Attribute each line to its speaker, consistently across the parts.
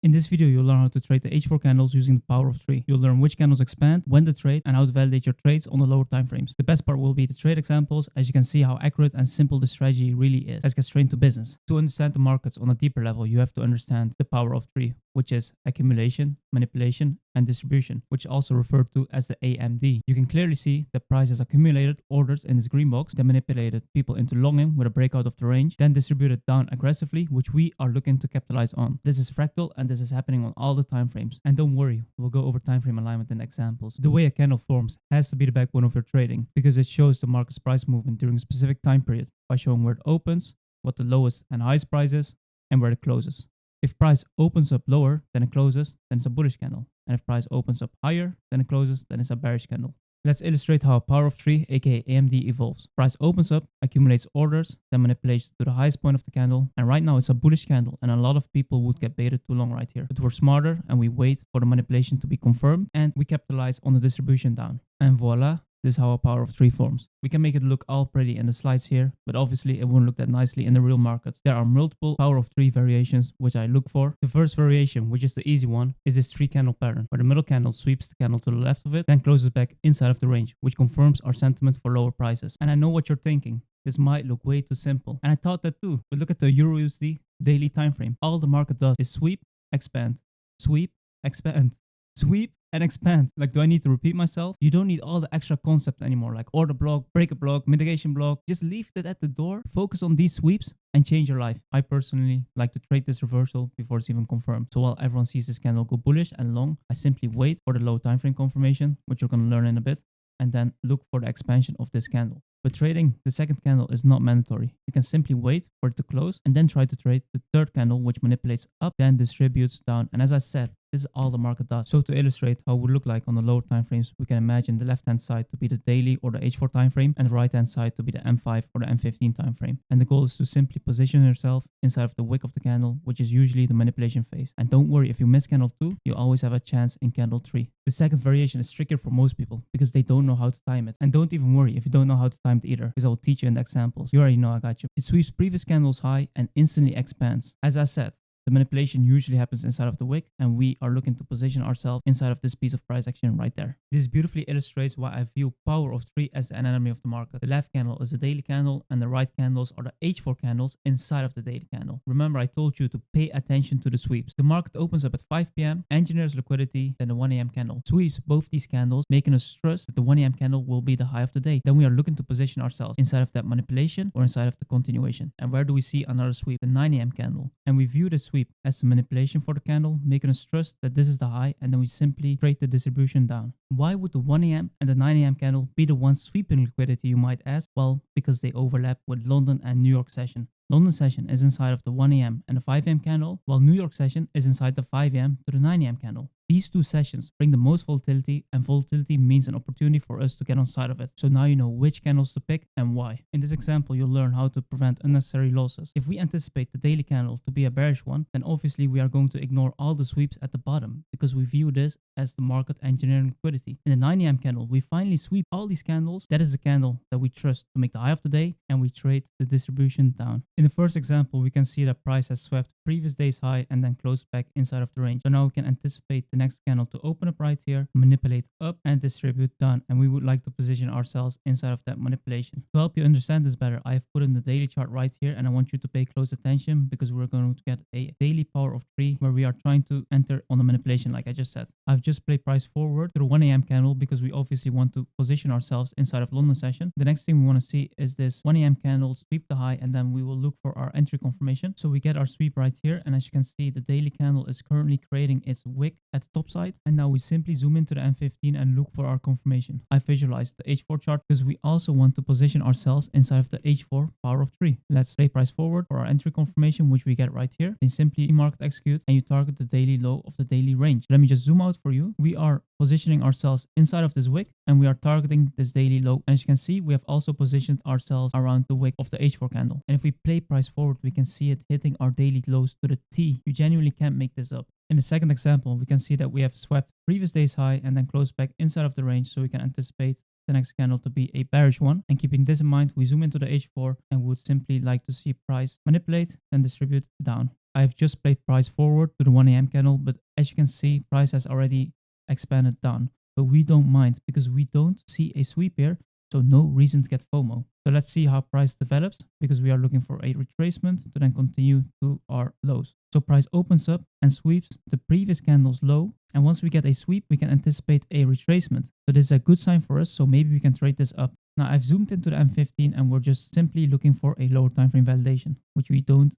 Speaker 1: In this video, you'll learn how to trade the H4 candles using the power of 3. You'll learn which candles expand, when to trade, and how to validate your trades on the lower time frames. The best part will be the trade examples, as you can see how accurate and simple the strategy really is. Let's get straight into business. To understand the markets on a deeper level, you have to understand the power of 3, which is accumulation, manipulation, and distribution, which is also referred to as the AMD. You can clearly see that price has accumulated orders in this green box, then manipulated people into longing with a breakout of the range, then distributed down aggressively, which we are looking to capitalize on. This is fractal and this is happening on all the time frames. And don't worry, we'll go over time frame alignment in examples. The way a candle forms has to be the backbone of your trading because it shows the market's price movement during a specific time period by showing where it opens, what the lowest and highest price is, and where it closes. If price opens up lower than it closes, then it's a bullish candle. And if price opens up higher than it closes, then it's a bearish candle. Let's illustrate how a power of 3, aka AMD, evolves. Price opens up, accumulates orders, then manipulates to the highest point of the candle. And right now it's a bullish candle and a lot of people would get baited too long right here. But we're smarter and we wait for the manipulation to be confirmed and we capitalize on the distribution down. And voila. This is how a power of 3 forms. We can make it look all pretty in the slides here, but obviously it won't look that nicely in the real markets. There are multiple power of 3 variations which I look for. The first variation, which is the easy one, is this 3 candle pattern, where the middle candle sweeps the candle to the left of it, then closes back inside of the range, which confirms our sentiment for lower prices. And I know what you're thinking. This might look way too simple. And I thought that too. But look at the EURUSD daily time frame. All the market does is sweep, expand, sweep, expand, sweep, and expand. Like, do I need to repeat myself? You don't need all the extra concepts anymore, like order block, break a block, mitigation block. Just leave that at the door, focus on these sweeps, and change your life. I personally like to trade this reversal before it's even confirmed. So while everyone sees this candle go bullish and long, I simply wait for the low time frame confirmation, which you're going to learn in a bit, and then look for the expansion of this candle. But trading the second candle is not mandatory. You can simply wait for it to close and then try to trade the third candle, which manipulates up, then distributes down. And as I said, this is all the market does. So to illustrate how it would look like on the lower time frames, we can imagine the left hand side to be the daily or the H4 time frame and the right hand side to be the M5 or the M15 time frame. And the goal is to simply position yourself inside of the wick of the candle, which is usually the manipulation phase. And don't worry, if you miss candle 2, you always have a chance in candle 3. The second variation is trickier for most people because they don't know how to time it. And don't even worry if you don't know how to time it either, because I will teach you in the examples. You already know I got you. It sweeps previous candles high and instantly expands. As I said, the manipulation usually happens inside of the wick and we are looking to position ourselves inside of this piece of price action right there. This beautifully illustrates why I view power of 3 as the anatomy of the market. The left candle is the daily candle and the right candles are the H4 candles inside of the daily candle. Remember, I told you to pay attention to the sweeps. The market opens up at 5 p.m., engineers liquidity, then the 1 a.m. candle sweeps both these candles, making us trust that the 1 a.m. candle will be the high of the day. Then we are looking to position ourselves inside of that manipulation or inside of the continuation. And where do we see another sweep? The 9 a.m. candle. And we view the sweep as the manipulation for the candle, making us trust that this is the high, and then we simply trade the distribution down. Why would the 1 a.m. and the 9 a.m. candle be the ones sweeping liquidity, you might ask? Well, because they overlap with London and New York session. London session is inside of the 1 a.m. and the 5 a.m. candle, while New York session is inside the 5 a.m. to the 9 a.m. candle. These two sessions bring the most volatility, and volatility means an opportunity for us to get on side of it. So now you know which candles to pick and why. In this example, you'll learn how to prevent unnecessary losses. If we anticipate the daily candle to be a bearish one, then obviously we are going to ignore all the sweeps at the bottom because we view this as the market engineering liquidity. In the 9 a.m. candle, we finally sweep all these candles. That is the candle that we trust to make the high of the day, and we trade the distribution down. In the first example, we can see that price has swept previous day's high and then closed back inside of the range. So now we can anticipate the next candle to open up right here, manipulate up and distribute down, and we would like to position ourselves inside of that manipulation. To help you understand this better, I have put in the daily chart right here, and I want you to pay close attention because we're going to get a daily power of 3 where we are trying to enter on the manipulation like I just said. I've just played price forward to the 1 a.m. candle because we obviously want to position ourselves inside of London session. The next thing we want to see is this 1 a.m. candle sweep the high, and then we will look for our entry confirmation. So we get our sweep right here, and as you can see, the daily candle is currently creating its wick at the top side, and now we simply zoom into the M15 and look for our confirmation. I visualized the H4 chart because we also want to position ourselves inside of the H4 power of 3. Let's play price forward for our entry confirmation, which we get right here. Then simply market execute and you target the daily low of the daily range. Let me just zoom out for you. We are positioning ourselves inside of this wick and we are targeting this daily low. And as you can see, we have also positioned ourselves around the wick of the H4 candle. And if we play price forward, we can see it hitting our daily lows to the T. You genuinely can't make this up. In the second example, we can see that we have swept previous day's high and then closed back inside of the range, so we can anticipate the next candle to be a bearish one. And keeping this in mind, we zoom into the H4 and would simply like to see price manipulate and distribute down. I've just played price forward to the 1 a.m. candle, but as you can see, price has already expanded down. But we don't mind because we don't see a sweep here, so no reason to get FOMO. So let's see how price develops because we are looking for a retracement to then continue to our lows. So price opens up and sweeps the previous candle's low. And once we get a sweep, we can anticipate a retracement. So this is a good sign for us. So maybe we can trade this up. Now I've zoomed into the M15 and we're just simply looking for a lower time frame validation, which we don't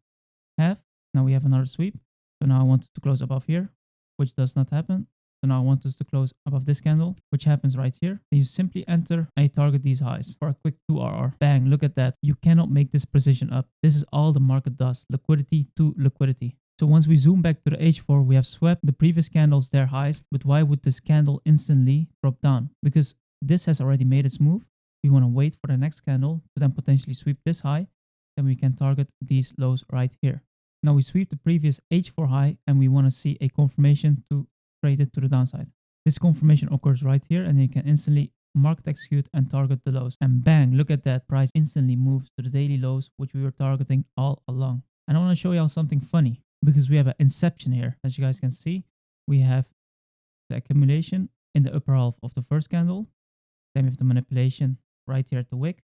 Speaker 1: have. Now we have another sweep. So now I want it to close above here, which does not happen. So now I want us to close above this candle, which happens right here. Then you simply enter and target these highs for a quick 2RR. Bang, look at that. You cannot make this precision up. This is all the market does. Liquidity to liquidity. So once we zoom back to the H4, we have swept the previous candles their highs. But why would this candle instantly drop down? Because this has already made its move. We want to wait for the next candle to then potentially sweep this high. Then we can target these lows right here. Now we sweep the previous H4 high and we want to see a confirmation to trade it to the downside. This confirmation occurs right here and you can instantly market execute and target the lows. And bang, look at that, price instantly moves to the daily lows, which we were targeting all along. And I want to show y'all something funny because we have an inception here. As you guys can see, we have the accumulation in the upper half of the first candle. Then we have the manipulation right here at the wick.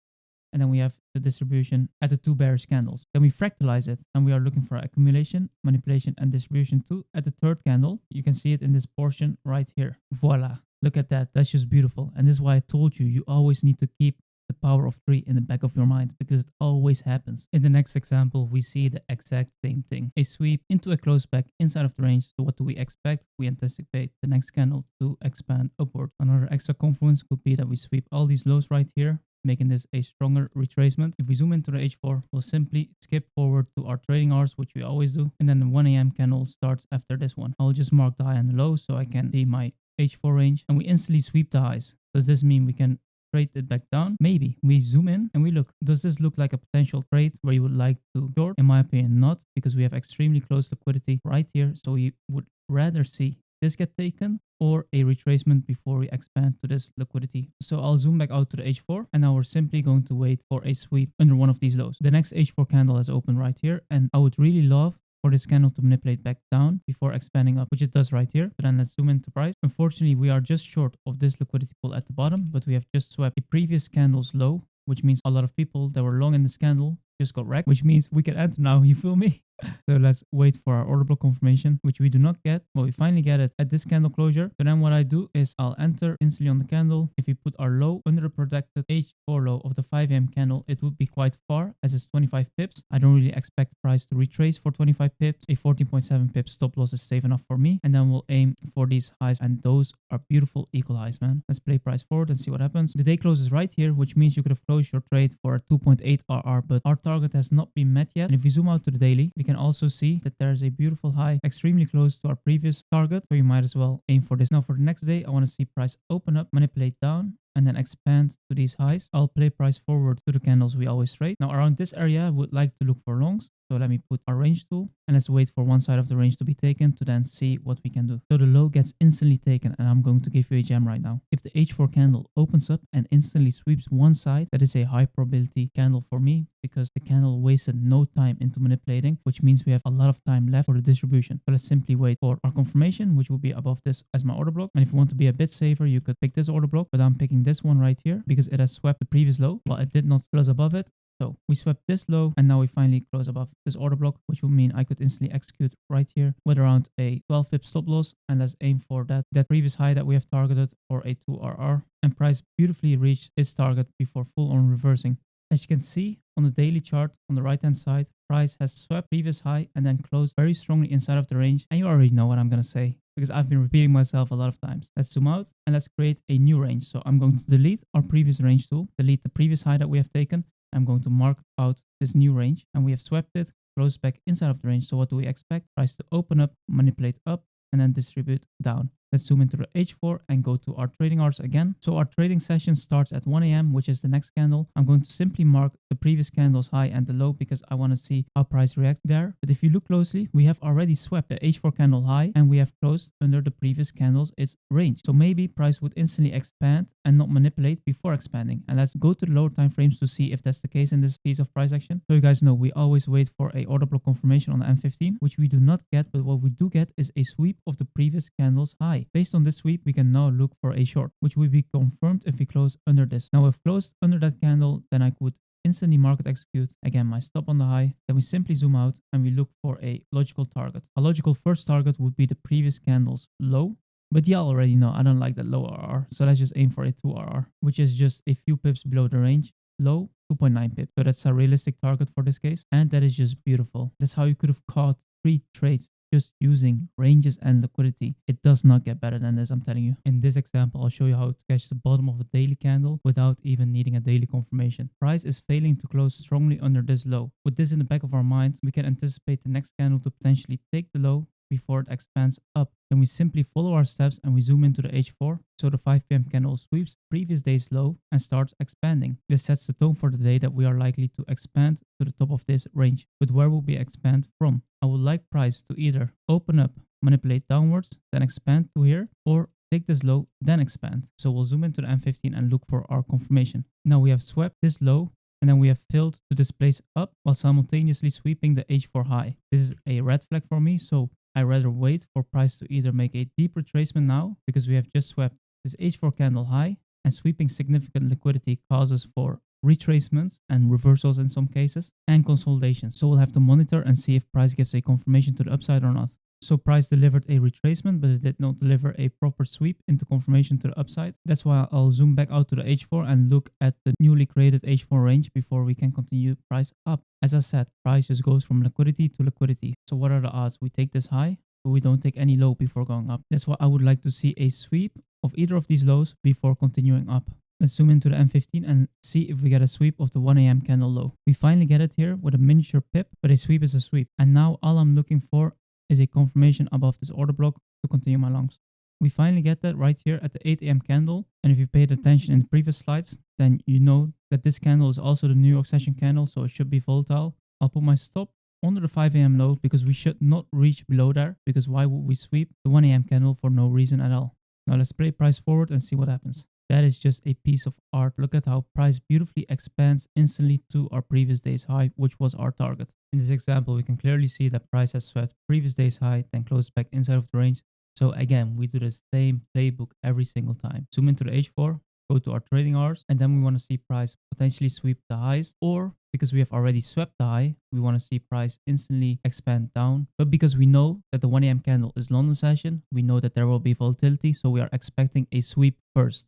Speaker 1: And then we have the distribution at the two bearish candles. Then we fractalize it and we are looking for accumulation, manipulation, and distribution too at the third candle. You can see it in this portion right here. Voila. Look at that. That's just beautiful. And this is why I told you, you always need to keep the power of 3 in the back of your mind because it always happens. In the next example, we see the exact same thing. A sweep into a close back inside of the range. So what do we expect? We anticipate the next candle to expand upward. Another extra confluence could be that we sweep all these lows right here, making this a stronger retracement. If we zoom into the H4, we'll simply skip forward to our trading hours, which we always do. And then the 1 a.m. candle starts after this one. I'll just mark the high and the low so I can see my H4 range. And we instantly sweep the highs. Does this mean we can trade it back down? Maybe. We zoom in and we look. Does this look like a potential trade where you would like to short? In my opinion, not, because we have extremely close liquidity right here. So we would rather see this get taken or a retracement before we expand to this liquidity. So I'll zoom back out to the H4 and now we're simply going to wait for a sweep under one of these lows. The next H4 candle has opened right here and I would really love for this candle to manipulate back down before expanding up, which it does right here. So then let's zoom into price. Unfortunately, we are just short of this liquidity pool at the bottom, but we have just swept the previous candle's low, which means a lot of people that were long in this candle just got wrecked, which means we can enter now, you feel me? So let's wait for our order block confirmation, which we do not get. Well, we finally get it at this candle closure. So then what I do is I'll enter instantly on the candle. If we put our low under the protected H4 low of the 5 a.m. candle, it would be quite far as it's 25 pips. I don't really expect the price to retrace for 25 pips. A 14.7 pips stop loss is safe enough for me. And then we'll aim for these highs. And those are beautiful equal highs, man. Let's play price forward and see what happens. The day closes right here, which means you could have closed your trade for a 2.8 RR, but our target has not been met yet. And if we zoom out to the daily, we can also see that there's a beautiful high extremely close to our previous target, so you might as well aim for this. Now for the next day, I want to see price open up, manipulate down, and then expand to these highs. I'll play price forward to the candles we always trade. Now around this area, I would like to look for longs. So let me put our range tool and let's wait for one side of the range to be taken to then see what we can do. So the low gets instantly taken and I'm going to give you a gem right now. If the H4 candle opens up and instantly sweeps one side, that is a high probability candle for me because the candle wasted no time into manipulating, which means we have a lot of time left for the distribution. So let's simply wait for our confirmation, which will be above this as my order block. And if you want to be a bit safer, you could pick this order block, but I'm picking this one right here because it has swept the previous low. Well, it did not close above it. So we swept this low and now we finally close above this order block, which will mean I could instantly execute right here with around a 12 pip stop loss. And let's aim for that previous high that we have targeted for a 2RR. And price beautifully reached its target before full on reversing. As you can see on the daily chart on the right hand side, price has swept previous high and then closed very strongly inside of the range. And you already know what I'm going to say because I've been repeating myself a lot of times. Let's zoom out and let's create a new range. So I'm going to delete our previous range tool, delete the previous high that we have taken. I'm going to mark out this new range and we have swept it, closed back inside of the range. So what do we expect? Price to open up, manipulate up, and then distribute down. Let's zoom into the H4 and go to our trading hours again. So our trading session starts at 1 a.m., which is the next candle. I'm going to simply mark the previous candle's high and the low because I want to see how price reacts there. But if you look closely, we have already swept the H4 candle high and we have closed under the previous candle's its range. So maybe price would instantly expand and not manipulate before expanding. And let's go to the lower time frames to see if that's the case in this piece of price action. So you guys know we always wait for a order block confirmation on the M15, which we do not get, but what we do get is a sweep of the previous candle's high. Based on this sweep, we can now look for a short, which will be confirmed if we close under this. Now if closed under that candle, then I could instantly market execute again my stop on the high. Then we simply zoom out and we look for a logical target. A logical first target would be the previous candle's low. But you already know I don't like that low RR, so let's just aim for a 2 RR, which is just a few pips below the range. Low 2.9 pips. So that's a realistic target for this case, and that is just beautiful. That's how you could have caught 3 trades just using ranges and liquidity. It does not get better than this, I'm telling you. In this example, I'll show you how to catch the bottom of a daily candle without even needing a daily confirmation. Price is failing to close strongly under this low. With this in the back of our mind, we can anticipate the next candle to potentially take the low before it expands up. Then we simply follow our steps and we zoom into the H4. So the 5 p.m. candle sweeps previous day's low and starts expanding. This sets the tone for the day that we are likely to expand to the top of this range. But where will we expand from? I would like price to either open up, manipulate downwards, then expand to here, or take this low, then expand. So we'll zoom into the M15 and look for our confirmation. Now we have swept this low, and then we have failed to displace up while simultaneously sweeping the H4 high. This is a red flag for me, so I rather wait for price to either make a deep retracement now, because we have just swept this H4 candle high, and sweeping significant liquidity causes for retracements and reversals in some cases, and consolidation. So we'll have to monitor and see if price gives a confirmation to the upside or not. So price delivered a retracement, but it did not deliver a proper sweep into confirmation to the upside. That's why I'll zoom back out to the H4 and look at the newly created H4 range before we can continue price up. As I said, price just goes from liquidity to liquidity. So what are the odds? We take this high, but we don't take any low before going up. That's why I would like to see a sweep of either of these lows before continuing up. Let's zoom into the M15 and see if we get a sweep of the 1 a.m. candle low. We finally get it here with a miniature pip, but a sweep is a sweep. And now all I'm looking for is a confirmation above this order block to continue my longs. We finally get that right here at the 8 a.m. candle. And if you paid attention in the previous slides, then you know that this candle is also the New York session candle, so it should be volatile. I'll put my stop under the 5 a.m. low because we should not reach below there, because why would we sweep the 1 a.m. candle for no reason at all? Now let's play price forward and see what happens. That is just a piece of art. Look at how price beautifully expands instantly to our previous day's high, which was our target. In this example, we can clearly see that price has swept previous day's high, then closed back inside of the range. So again, we do the same playbook every single time. Zoom into the H4, go to our trading hours, and then we want to see price potentially sweep the highs, or because we have already swept the high, we want to see price instantly expand down. But because we know that the 1 a.m. candle is London session, we know that there will be volatility, so we are expecting a sweep first.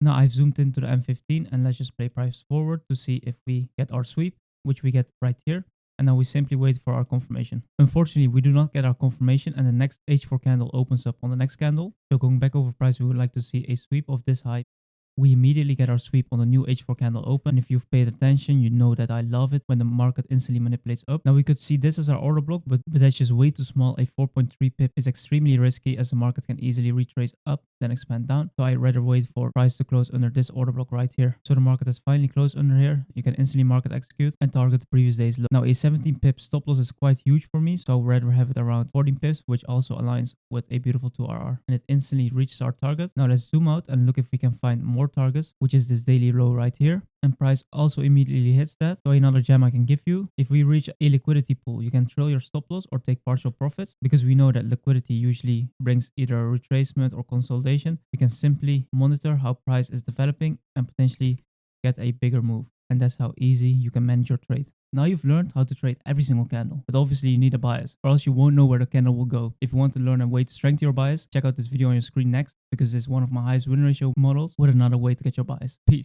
Speaker 1: Now I've zoomed into the M15 and let's just play price forward to see if we get our sweep, which we get right here. And now we simply wait for our confirmation. Unfortunately, we do not get our confirmation and the next H4 candle opens up on the next candle. So going back over price, we would like to see a sweep of this high. We immediately get our sweep on the new H4 candle open. If you've paid attention, you know that I love it when the market instantly manipulates up. Now we could see this as our order block, but that's just way too small. A 4.3 pip is extremely risky as the market can easily retrace up, then expand down. So I'd rather wait for price to close under this order block right here. So the market has finally closed under here. You can instantly market execute and target the previous day's low. Now a 17 pip stop loss is quite huge for me, so I'd rather have it around 14 pips, which also aligns with a beautiful 2RR. And it instantly reaches our target. Now let's zoom out and look if we can find more targets, which is this daily low right here, and price also immediately hits that. So another gem I can give you, if we reach a liquidity pool, you can trail your stop loss or take partial profits, because we know that liquidity usually brings either a retracement or consolidation. We can simply monitor how price is developing and potentially get a bigger move, and that's how easy you can manage your trade. Now you've learned how to trade every single candle, but obviously you need a bias, or else you won't know where the candle will go. If you want to learn a way to strengthen your bias, check out this video on your screen next, because it's one of my highest win ratio models with another way to get your bias. Peace.